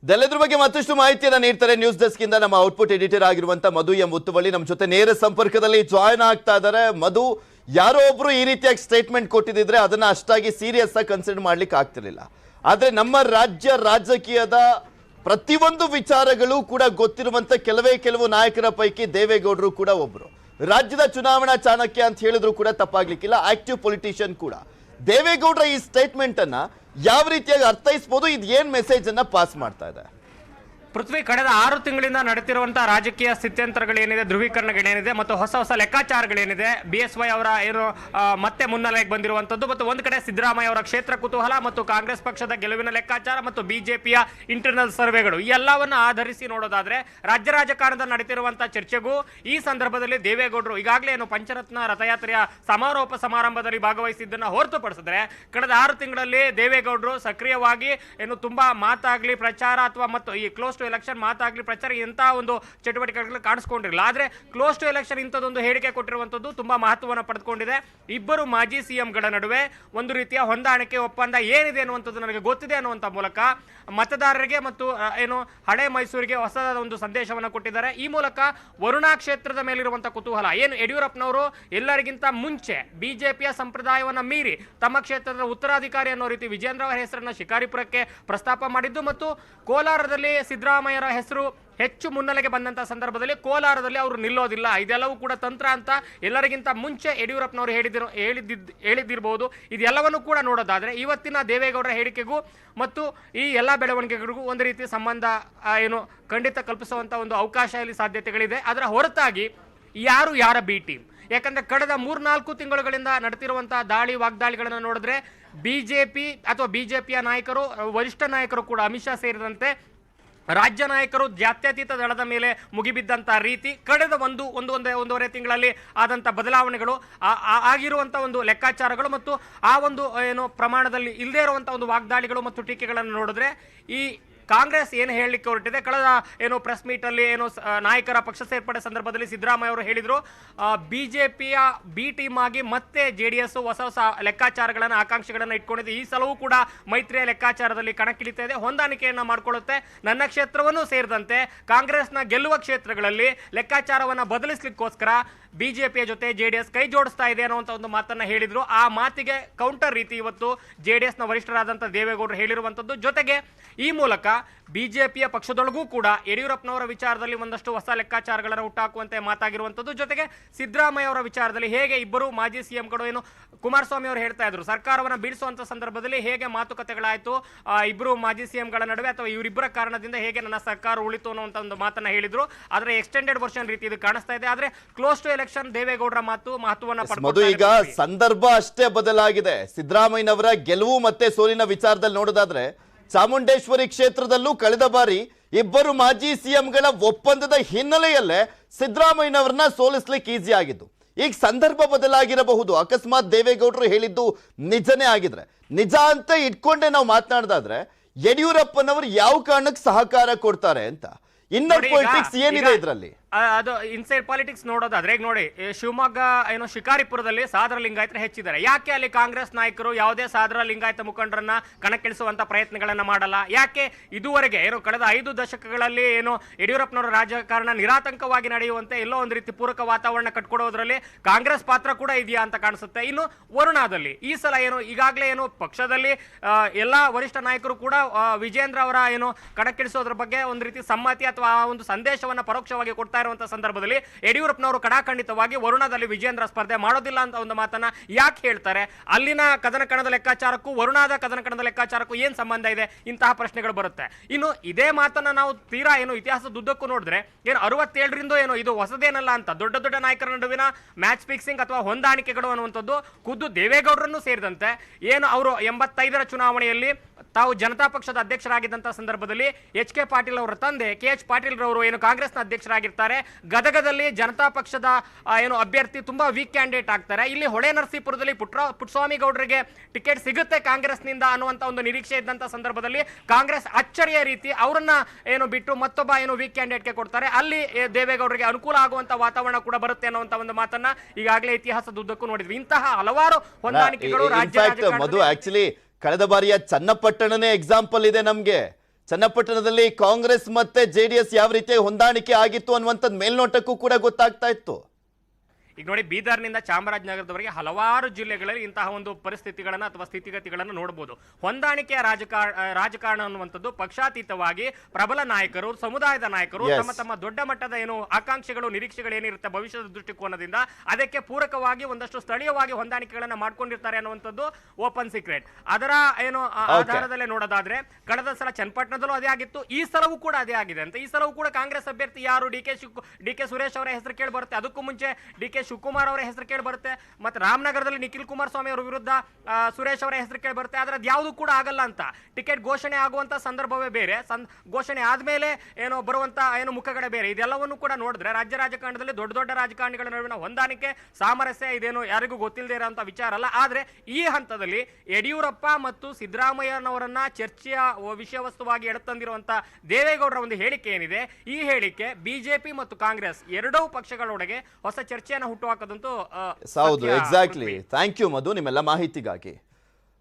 ಇದೆಲ್ಲದ್ರ ಬಗ್ಗೆ ಮತ್ತಷ್ಟು ಮಾಹಿತಿಯನ್ನು ನೀಡ್ತಾರೆ ನ್ಯೂಸ್ ಡೆಸ್ಕ್ ಇಂದ ನಮ್ಮ ಔಟ್ಪುಟ್ ಎಡಿಟರ್ ಆಗಿರುವಂತ ಮಧು ಎಂ ಮುತ್ತುವಳ್ಳಿ ನಮ್ಮ ಜೊತೆ ನೇರ ಸಂಪರ್ಕದಲ್ಲಿ ಜಾಯ್ನ್ ಆಗ್ತಾ ಇದ್ದಾರೆ. ಮಧು, ಯಾರೋ ಒಬ್ರು ಈ ರೀತಿಯಾಗಿ ಸ್ಟೇಟ್ಮೆಂಟ್ ಕೊಟ್ಟಿದ್ರೆ ಅದನ್ನ ಅಷ್ಟಾಗಿ ಸೀರಿಯಸ್ ಆಗಿ ಕನ್ಸಿಡರ್ ಮಾಡ್ಲಿಕ್ಕೆ ಆಗ್ತಿರ್ಲಿಲ್ಲ. ಆದ್ರೆ ನಮ್ಮ ರಾಜ್ಯ ರಾಜಕೀಯದ ಪ್ರತಿಯೊಂದು ವಿಚಾರಗಳು ಕೂಡ ಗೊತ್ತಿರುವಂತ ಕೆಲವು ನಾಯಕರ ಪೈಕಿ ದೇವೇಗೌಡರು ಕೂಡ ಒಬ್ರು. ರಾಜ್ಯದ ಚುನಾವಣಾ ಚಾಣಕ್ಯ ಅಂತ ಹೇಳಿದ್ರು ಕೂಡ ತಪ್ಪಾಗ್ಲಿಕ್ಕಿಲ್ಲ, ಆಕ್ಟಿವ್ ಪೊಲಿಟಿಷಿಯನ್ ಕೂಡ. ದೇವೇಗೌಡರ ಈ ಸ್ಟೇಟ್ಮೆಂಟ್ ಅನ್ನ ಯಾವ ರೀತಿಯಾಗಿ ಅರ್ಥೈಸಬಹುದು? ಇದು ಏನ್ ಮೆಸೇಜ್ ಅನ್ನ ಪಾಸ್ ಮಾಡ್ತಾ ಇದೆ? ಪೃಥ್ವಿ, ಕಳೆದ 6 ತಿಂಗಳಿಂದ ನಡೆತಿರುವಂತಹ ರಾಜಕೀಯ ಸ್ಥಿತ್ಯಂತರಗಳೇನಿದೆ, ಧ್ರುವೀಕರಣಗಳೇನಿದೆ ಮತ್ತು ಹೊಸ ಲೆಕ್ಕಾಚಾರಗಳೇನಿದೆ, BSY ಅವರ ಏನು ಮತ್ತೆ ಮುನ್ನೆಲೆಗೆ ಬಂದಿರುವಂತದ್ದು ಮತ್ತು ಒಂದು ಕಡೆ ಸಿದ್ದರಾಮಯ್ಯ ಅವರ ಕ್ಷೇತ್ರ ಕುತೂಹಲ ಮತ್ತು ಕಾಂಗ್ರೆಸ್ ಪಕ್ಷದ ಗೆಲುವಿನ ಲೆಕ್ಕಾಚಾರ ಮತ್ತು ಬಿಜೆಪಿಯ ಇಂಟರ್ನಲ್ ಸರ್ವೆಗಳು ಈ ಎಲ್ಲವನ್ನ ಆಧರಿಸಿ ನೋಡೋದಾದ್ರೆ ರಾಜ್ಯ ರಾಜಕಾರಣದಲ್ಲಿ ನಡೆತಿರುವಂತಹ ಚರ್ಚೆಗೂ ಈ ಸಂದರ್ಭದಲ್ಲಿ ದೇವೇಗೌಡರು ಈಗಾಗಲೇ ಏನು ಪಂಚರತ್ನ ರಥಯಾತ್ರೆಯ ಸಮಾರೋಪ ಸಮಾರಂಭದಲ್ಲಿ ಭಾಗವಹಿಸಿದ್ದನ್ನು ಹೊರತುಪಡಿಸಿದ್ರೆ ಕಳೆದ 6 ತಿಂಗಳಲ್ಲಿ ದೇವೇಗೌಡರು ಸಕ್ರಿಯವಾಗಿ ಏನು ತುಂಬಾ ಮಾತಾಗ್ಲಿ ಪ್ರಚಾರ ಅಥವಾ ಮತ್ತು ಈ ಕ್ಲೋಸ್ ಟು ಎಲೆಕ್ಷನ್ ಮಾತಾಗ್ಲಿ ಪ್ರಚಾರ ಇಂತಹ ಒಂದು ಚಟುವಟಿಕೆಗಳು ಕಾಣಿಸ್ಕೊಂಡಿರಲಿಲ್ಲ. ಆದ್ರೆ ಕ್ಲೋಸ್ ಟು ಎಲೆಕ್ಷನ್ ಇಂಥದ್ದೊಂದು ಹೇಳಿಕೆ ಕೊಟ್ಟಿರುವಂತದ್ದು ತುಂಬಾ ಮಹತ್ವವನ್ನು ಪಡೆದುಕೊಂಡಿದೆ. ಇಬ್ಬರು ಮಾಜಿ ಸಿಎಂಗಳ ನಡುವೆ ಒಂದು ರೀತಿಯ ಹೊಂದಾಣಿಕೆ ಒಪ್ಪಂದ ಏನಿದೆ ಅನ್ನುವಂಥದ್ದು ನನಗೆ ಗೊತ್ತಿದೆ ಅನ್ನುವಂಥ ಮೂಲಕ ಮತದಾರರಿಗೆ ಮತ್ತು ಏನು ಹಳೆ ಮೈಸೂರಿಗೆ ಹೊಸದಾದ ಒಂದು ಸಂದೇಶವನ್ನು ಕೊಟ್ಟಿದ್ದಾರೆ. ಈ ಮೂಲಕ ವರುಣಾ ಕ್ಷೇತ್ರದ ಮೇಲಿರುವಂತಹ ಕುತೂಹಲ ಏನು ಯಡಿಯೂರಪ್ಪನವರು ಎಲ್ಲರಿಗಿಂತ ಮುಂಚೆ ಬಿಜೆಪಿಯ ಸಂಪ್ರದಾಯವನ್ನ ಮೀರಿ ತಮ್ಮ ಕ್ಷೇತ್ರದ ಉತ್ತರಾಧಿಕಾರಿ ಅನ್ನೋ ರೀತಿ ವಿಜೇಂದ್ರ ಅವರ ಹೆಸರನ್ನ ಶಿಕಾರಿಪುರಕ್ಕೆ ಪ್ರಸ್ತಾಪ ಮಾಡಿದ್ದು ಮತ್ತು ಕೋಲಾರದಲ್ಲಿ ಸಿದ್ದರಾಮಯ್ಯರ ಹೆಸರು ಹೆಚ್ಚು ಮುನ್ನೆಲೆಗೆ ಬಂದಂತಹ ಸಂದರ್ಭದಲ್ಲಿ ಕೋಲಾರದಲ್ಲಿ ಅವರು ನಿಲ್ಲೋದಿಲ್ಲ, ಇದೆಲ್ಲವೂ ಕೂಡ ತಂತ್ರ ಅಂತ ಎಲ್ಲರಿಗಿಂತ ಮುಂಚೆ ಯಡಿಯೂರಪ್ಪನವರು ಹೇಳಿದ್ದಿರಬಹುದು. ಇದೆಲ್ಲವನ್ನು ಕೂಡ ನೋಡೋದಾದ್ರೆ ಇವತ್ತಿನ ದೇವೇಗೌಡರ ಹೇಳಿಕೆಗೂ ಮತ್ತು ಈ ಎಲ್ಲ ಬೆಳವಣಿಗೆಗಳಿಗೂ ಒಂದು ರೀತಿ ಸಂಬಂಧ ಏನು ಖಂಡಿತ ಕಲ್ಪಿಸುವಂತ ಒಂದು ಅವಕಾಶ ಇಲ್ಲಿ ಸಾಧ್ಯತೆಗಳಿದೆ. ಅದರ ಹೊರತಾಗಿ ಯಾರ ಬಿ ಟೀಮ್, ಯಾಕಂದ್ರೆ ಕಳೆದ 3-4 ತಿಂಗಳುಗಳಿಂದ ನಡೆತಿರುವಂತಹ ವಾಗ್ದಾಳಿಗಳನ್ನು ನೋಡಿದ್ರೆ ಬಿಜೆಪಿ ಅಥವಾ ಬಿಜೆಪಿಯ ನಾಯಕರು, ವರಿಷ್ಠ ನಾಯಕರು ಕೂಡ ಅಮಿತ್ ಶಾ ಸೇರಿದಂತೆ ರಾಜ್ಯ ನಾಯಕರು ಜಾತ್ಯತೀತ ದಳದ ಮೇಲೆ ಮುಗಿಬಿದ್ದಂಥ ರೀತಿ ಕಳೆದ ಒಂದೂವರೆ ತಿಂಗಳಲ್ಲಿ ಆದಂಥ ಬದಲಾವಣೆಗಳು, ಆಗಿರುವಂಥ ಒಂದು ಲೆಕ್ಕಾಚಾರಗಳು ಮತ್ತು ಆ ಒಂದು ಏನು ಪ್ರಮಾಣದಲ್ಲಿ ಇಲ್ಲದೇ ಇರುವಂಥ ಒಂದು ವಾಗ್ದಾಳಿಗಳು ಮತ್ತು ಟೀಕೆಗಳನ್ನು ನೋಡಿದ್ರೆ ಈ ಕಾಂಗ್ರೆಸ್ ಏನು ಹೇಳಲಿಕ್ಕೆ ಹೊರಟಿದೆ, ಕಳೆದ ಏನು ಪ್ರೆಸ್ ಮೀಟ್ ಅಲ್ಲಿ ಏನು ನಾಯಕರ ಪಕ್ಷ ಸೇರ್ಪಡೆ ಸಂದರ್ಭದಲ್ಲಿ ಸಿದ್ದರಾಮಯ್ಯ ಅವರು ಹೇಳಿದ್ರು ಬಿಜೆಪಿಯ ಬಿ ಟೀಮ್ ಆಗಿ ಮತ್ತೆ JDS ಹೊಸ ಲೆಕ್ಕಾಚಾರಗಳನ್ನು ಆಕಾಂಕ್ಷೆಗಳನ್ನು ಇಟ್ಕೊಂಡಿದೆ. ಈ ಸಲವೂ ಕೂಡ ಮೈತ್ರಿಯ ಲೆಕ್ಕಾಚಾರದಲ್ಲಿ ಕಣಕ್ಕಿಳಿತಾ ಇದೆ, ಹೊಂದಾಣಿಕೆಯನ್ನ ಮಾಡಿಕೊಳ್ಳುತ್ತೆ. ನನ್ನ ಕ್ಷೇತ್ರವನ್ನು ಸೇರಿದಂತೆ ಕಾಂಗ್ರೆಸ್ನ ಗೆಲ್ಲುವ ಕ್ಷೇತ್ರಗಳಲ್ಲಿ ಲೆಕ್ಕಾಚಾರವನ್ನು ಬದಲಿಸಲಿಕ್ಕೋಸ್ಕರ ಬಿಜೆಪಿಯ ಜೊತೆ JDS ಕೈ ಜೋಡಿಸ್ತಾ ಇದೆ ಅನ್ನುವಂಥ ಒಂದು ಮಾತನ್ನ ಹೇಳಿದ್ರು. ಆ ಮಾತಿಗೆ ಕೌಂಟರ್ ರೀತಿ ಇವತ್ತು JDSನ ವರಿಷ್ಠರಾದಂಥ ದೇವೇಗೌಡರು ಹೇಳಿರುವಂಥದ್ದು. ಜೊತೆಗೆ ಈ ಮೂಲಕ ಬಿಜೆಪಿಯ ಪಕ್ಷದೊಳಗೂ ಕೂಡ ಯಡಿಯೂರಪ್ಪನವರ ವಿಚಾರದಲ್ಲಿ ಒಂದಷ್ಟು ಹೊಸ ಲೆಕ್ಕಾಚಾರಗಳನ್ನು ಹುಟ್ಟಾಕುವಂತೆ ಮಾತಾಗಿರುವಂಥದ್ದು. ಜೊತೆಗೆ ಸಿದ್ದರಾಮಯ್ಯ ಅವರ ವಿಚಾರದಲ್ಲಿ ಹೇಗೆ ಇಬ್ಬರು ಮಾಜಿ ಸಿಎಂಗಳು ಏನು ಕುಮಾರಸ್ವಾಮಿ ಅವರು ಹೇಳ್ತಾ ಇದ್ರು ಸರ್ಕಾರವನ್ನು ಬೀಳಿಸುವಂತ ಸಂದರ್ಭದಲ್ಲಿ ಹೇಗೆ ಮಾತುಕತೆಗಳಾಯಿತು ಇಬ್ಬರು ಮಾಜಿ ಸಿಎಂಗಳ ನಡುವೆ ಅಥವಾ ಇವರಿಬ್ಬರ ಕಾರಣದಿಂದ ಹೇಗೆ ನನ್ನ ಸರ್ಕಾರ ಉಳಿತು ಅನ್ನುವಂಥ ಒಂದು ಮಾತನ್ನ ಹೇಳಿದ್ರು. ಆದರೆ ಎಕ್ಸ್ಟೆಂಡೆಡ್ ವರ್ಷನ್ ರೀತಿ ಇದು ಕಾಣಿಸ್ತಾ ಇದೆ. ಆದ್ರೆ ಕ್ಲೋಸ್ ಟು ಎಲೆಕ್ಷನ್ ದೇವೇಗೌಡರ ಮಾತು ಮಹತ್ವವನ್ನು ಪಡೆದು ಈಗ ಸಂದರ್ಭ ಅಷ್ಟೇ ಬದಲಾಗಿದೆ. ಸಿದ್ದರಾಮಯ್ಯನವರ ಗೆಲುವು ಮತ್ತೆ ಸೋಲಿನ ವಿಚಾರದಲ್ಲಿ ನೋಡೋದಾದ್ರೆ ಚಾಮುಂಡೇಶ್ವರಿ ಕ್ಷೇತ್ರದಲ್ಲೂ ಕಳೆದ ಬಾರಿ ಇಬ್ಬರು ಮಾಜಿ ಸಿಎಂಗಳ ಒಪ್ಪಂದದ ಹಿನ್ನೆಲೆಯಲ್ಲೇ ಸಿದ್ದರಾಮಯ್ಯನವರನ್ನ ಸೋಲಿಸ್ಲಿಕ್ಕೆ ಈಸಿ ಆಗಿದ್ದು. ಈಗ ಸಂದರ್ಭ ಬದಲಾಗಿರಬಹುದು. ಅಕಸ್ಮಾತ್ ದೇವೇಗೌಡರು ಹೇಳಿದ್ದು ನಿಜನೇ ಆಗಿದ್ರೆ, ನಿಜ ಅಂತ ಇಟ್ಕೊಂಡೆ ನಾವು ಮಾತನಾಡೋದಾದ್ರೆ ಯಡಿಯೂರಪ್ಪನವರು ಯಾವ ಕಾರಣಕ್ಕೆ ಸಹಕಾರ ಕೊಡ್ತಾರೆ ಅಂತ ಇನ್ನರ್ ಪೊಲಿಟಿಕ್ಸ್ ಏನಿದೆ ಇದರಲ್ಲಿ? ಅದು ಇನ್ಸೈಡ್ ಪಾಲಿಟಿಕ್ಸ್ ನೋಡೋದಾದ್ರೆ ಈಗ ನೋಡಿ, ಶಿವಮೊಗ್ಗ ಏನು ಶಿಕಾರಿಪುರದಲ್ಲಿ ಸಾದರ ಲಿಂಗಾಯತರು ಹೆಚ್ಚಿದ್ದಾರೆ. ಯಾಕೆ ಅಲ್ಲಿ ಕಾಂಗ್ರೆಸ್ ನಾಯಕರು ಯಾವುದೇ ಸಾದರ ಲಿಂಗಾಯತ ಮುಖಂಡರನ್ನ ಕಣಕ್ಕಿಳಿಸುವಂತ ಪ್ರಯತ್ನಗಳನ್ನ ಮಾಡಲ್ಲ? ಯಾಕೆ ಇದುವರೆಗೆ ಏನು ಕಳೆದ 5 ದಶಕಗಳಲ್ಲಿ ಏನು ಯಡಿಯೂರಪ್ಪನವರ ರಾಜಕಾರಣ ನಿರಾತಂಕವಾಗಿ ನಡೆಯುವಂತೆ ಎಲ್ಲೋ ಒಂದು ರೀತಿ ಪೂರಕ ವಾತಾವರಣ ಕಟ್ಕೊಡೋದ್ರಲ್ಲಿ ಕಾಂಗ್ರೆಸ್ ಪಾತ್ರ ಕೂಡ ಇದೆಯಾ ಅಂತ ಕಾಣಿಸುತ್ತೆ. ಇನ್ನು ವರುಣಾದಲ್ಲಿ ಈ ಸಲ ಏನು ಈಗಾಗಲೇ ಏನು ಪಕ್ಷದಲ್ಲಿ ಎಲ್ಲಾ ವರಿಷ್ಠ ನಾಯಕರು ಕೂಡ ವಿಜೇಂದ್ರ ಅವರ ಏನು ಕಣಕ್ಕಿಳಿಸೋದ್ರ ಬಗ್ಗೆ ಒಂದು ರೀತಿ ಸಮ್ಮತಿ ಅಥವಾ ಆ ಒಂದು ಸಂದೇಶವನ್ನ ಪರೋಕ್ಷವಾಗಿ ಕೊಡ್ತಾ ಇರುವಂತಹ ಸಂದರ್ಭದಲ್ಲಿ ಯಡಿಯೂರಪ್ಪನವರು ಕಡಾಖಂಡಿತವಾಗಿ ವರುಣಾದಲ್ಲಿ ವಿಜೇಂದ್ರ ಸ್ಪರ್ಧೆ ಮಾಡೋದಿಲ್ಲ ಅಂತ ಒಂದು ಮಾತನ್ನ ಯಾಕೆ ಹೇಳ್ತಾರೆ? ಅಲ್ಲಿನ ಕದನಕಣದ ಲೆಕ್ಕಾಚಾರಕ್ಕೂ ವರುಣಾದ ಕದನಕಣದ ಲೆಕ್ಕಾಚಾರಕ್ಕೂ ಏನ್ ಸಂಬಂಧ ಇದೆ? ಇಂತಹ ಪ್ರಶ್ನೆಗಳು ಬರುತ್ತೆ. ಇನ್ನು ಇದೇ ಮಾತನ್ನ ನಾವು ತೀರಾ ಏನು ಇತಿಹಾಸದುದ್ದಕ್ಕೂ ನೋಡಿದ್ರೆ ಏನು 67ರಿಂದ ಏನು ಇದು ಹೊಸದೇನಲ್ಲ ಅಂತ ದೊಡ್ಡ ನಾಯಕರ ನಡುವಿನ ಮ್ಯಾಚ್ ಫಿಕ್ಸಿಂಗ್ ಅಥವಾ ಹೊಂದಾಣಿಕೆಗಳು ಅನ್ನುವಂಥದ್ದು ಖುದ್ದು ದೇವೇಗೌಡರನ್ನು ಸೇರಿದಂತೆ ಏನು ಅವರು 85ರ ಚುನಾವಣೆಯಲ್ಲಿ ತಾವು ಜನತಾ ಪಕ್ಷದ ಅಧ್ಯಕ್ಷರಾಗಿದ್ದಂತಹ ಸಂದರ್ಭದಲ್ಲಿ HK ಪಾಟೀಲ್ ಅವರ ತಂದೆ KH ಪಾಟೀಲ್ ರವರು ಏನು ಕಾಂಗ್ರೆಸ್ನ ಅಧ್ಯಕ್ಷರಾಗಿರ್ತಾರೆ. ಗದಗದಲ್ಲಿ ಜನತಾ ಪಕ್ಷದ ಏನು ಅಭ್ಯರ್ಥಿ ತುಂಬಾ ವೀಕ್ ಕ್ಯಾಂಡಿಡೇಟ್ ಆಗ್ತಾರೆ. ಇಲ್ಲಿ ಹೊಳೆ ನರಸೀಪುರದಲ್ಲಿ ಪುಟ್ಟಸ್ವಾಮಿ ಗೌಡರಿಗೆ ಟಿಕೆಟ್ ಸಿಗುತ್ತೆ ಕಾಂಗ್ರೆಸ್ನಿಂದ ಅನ್ನುವಂತ ಒಂದು ನಿರೀಕ್ಷೆ ಇದ್ದಂತ ಸಂದರ್ಭದಲ್ಲಿ ಕಾಂಗ್ರೆಸ್ ಅಚ್ಚರಿಯ ರೀತಿ ಅವರನ್ನ ಏನು ಬಿಟ್ಟು ಮತ್ತೊಬ್ಬ ಏನು ವೀಕ್ ಕ್ಯಾಂಡಿಡೇಟ್ಗೆ ಕೊಡ್ತಾರೆ. ಅಲ್ಲಿ ದೇವೇಗೌಡರಿಗೆ ಅನುಕೂಲ ಆಗುವಂತ ವಾತಾವರಣ ಕೂಡ ಬರುತ್ತೆ ಅನ್ನುವಂತ ಒಂದು ಮಾತನ್ನ ಈಗಾಗಲೇ ಇತಿಹಾಸದುದ್ದಕ್ಕೂ ನೋಡಿದ್ವಿ. ಇಂತಹ ಹಲವಾರು ಹೊಂದಾಣಿಕೆಗಳು ರಾಜ್ಯ ಕಳೆದ ಬಾರಿಯ ಚನ್ನಪಟ್ಟಣನೇ ಎಕ್ಸಾಂಪಲ್ ಇದೆ ನಮ್ಗೆ. ಚನ್ನಪಟ್ಟಣದಲ್ಲಿ ಕಾಂಗ್ರೆಸ್ ಮತ್ತೆ ಜೆಡಿಎಸ್ ಯಾವ ರೀತಿಯ ಹೊಂದಾಣಿಕೆ ಆಗಿತ್ತು ಅನ್ನುವಂಥದ್ದು ಮೇಲ್ನೋಟಕ್ಕೂ ಕೂಡ ಗೊತ್ತಾಗ್ತಾ ಇತ್ತು. ಈಗ ನೋಡಿ, ಬೀದರ್ನಿಂದ ಚಾಮರಾಜನಗರದವರೆಗೆ ಹಲವಾರು ಜಿಲ್ಲೆಗಳಲ್ಲಿ ಇಂತಹ ಒಂದು ಪರಿಸ್ಥಿತಿಗಳನ್ನು ಅಥವಾ ಸ್ಥಿತಿಗತಿಗಳನ್ನು ನೋಡಬಹುದು. ಹೊಂದಾಣಿಕೆಯ ರಾಜಕಾರಣ ಅನ್ನುವಂಥದ್ದು ಪಕ್ಷಾತೀತವಾಗಿ ಪ್ರಬಲ ನಾಯಕರು, ಸಮುದಾಯದ ನಾಯಕರು ತಮ್ಮ ದೊಡ್ಡ ಮಟ್ಟದ ಏನು ಆಕಾಂಕ್ಷೆಗಳು, ನಿರೀಕ್ಷೆಗಳು ಏನಿರುತ್ತೆ ಭವಿಷ್ಯದ ದೃಷ್ಟಿಕೋನದಿಂದ ಅದಕ್ಕೆ ಪೂರಕವಾಗಿ ಒಂದಷ್ಟು ಸ್ಥಳೀಯವಾಗಿ ಹೊಂದಾಣಿಕೆಗಳನ್ನು ಮಾಡ್ಕೊಂಡಿರ್ತಾರೆ ಅನ್ನುವಂಥದ್ದು ಓಪನ್ ಸೀಕ್ರೆಟ್. ಅದರ ಏನು ಆಧಾರದಲ್ಲೇ ನೋಡೋದಾದ್ರೆ ಕಳೆದ ಸಲ ಚನ್ನಪಟ್ಟಣದಲ್ಲೂ ಅದೇ ಆಗಿತ್ತು, ಈ ಸಲವೂ ಕೂಡ ಅದೇ ಆಗಿದೆ ಅಂತ. ಈ ಸಲವೂ ಕೂಡ ಕಾಂಗ್ರೆಸ್ ಅಭ್ಯರ್ಥಿ ಯಾರು ಡಿ ಕೆ ಸುರೇಶ್ ಅವರ ಹೆಸರು ಕೇಳಿ ಬರುತ್ತೆ. ಅದಕ್ಕೂ ಮುಂಚೆ ಡಿ ಕೆ ಶಿವಕುಮಾರ್ ಅವರ ಹೆಸರು ಕೇಳಿ ಬರುತ್ತೆ. ಮತ್ತೆ ರಾಮನಗರದಲ್ಲಿ ನಿಖಿಲ್ ಕುಮಾರಸ್ವಾಮಿ ಅವರ ವಿರುದ್ಧ ಸುರೇಶ್ ಅವರ ಹೆಸರು ಕೇಳಿ ಬರುತ್ತೆ. ಆದ್ರೆ ಯಾವುದು ಕೂಡ ಆಗಲ್ಲ ಅಂತ. ಟಿಕೆಟ್ ಘೋಷಣೆ ಆಗುವಂತ ಸಂದರ್ಭವೇ ಬೇರೆ, ಘೋಷಣೆ ಆದ್ಮೇಲೆ ಏನೋ ಬರುವಂತ ಏನು ಮುಖಗಳೇ ಬೇರೆ. ಇದೆಲ್ಲವನ್ನು ಕೂಡ ನೋಡಿದ್ರೆ ರಾಜ್ಯ ರಾಜಕಾರಣದಲ್ಲಿ ದೊಡ್ಡ ದೊಡ್ಡ ರಾಜಕಾರಣಿಗಳ ನಡುವಿನ ಹೊಂದಾಣಿಕೆ, ಸಾಮರಸ್ಯ ಇದೇನು ಯಾರಿಗೂ ಗೊತ್ತಿಲ್ಲದೆ ಇರೋಂಥ ವಿಚಾರ ಅಲ್ಲ. ಆದ್ರೆ ಈ ಹಂತದಲ್ಲಿ ಯಡಿಯೂರಪ್ಪ ಮತ್ತು ಸಿದ್ದರಾಮಯ್ಯನವರನ್ನ ಚರ್ಚೆಯ ವಿಷಯ ವಸ್ತುವಾಗಿ ಎಳೆತಂದಿರುವಂತ ದೇವೇಗೌಡರ ಒಂದು ಹೇಳಿಕೆ ಏನಿದೆ, ಈ ಹೇಳಿಕೆ ಬಿಜೆಪಿ ಮತ್ತು ಕಾಂಗ್ರೆಸ್ ಎರಡೂ ಪಕ್ಷಗಳೊಳಗೆ ಹೊಸ ಚರ್ಚೆಯನ್ನು ಹುಟ್ಟುಹಾಕದಂತೂ ಹೌದು, ಎಕ್ಸಾಕ್ಟ್ಲಿ. ಥ್ಯಾಂಕ್ ಯು ಮಧು ನಿಮ್ಮೆಲ್ಲ ಮಾಹಿತಿಗಾಗಿ.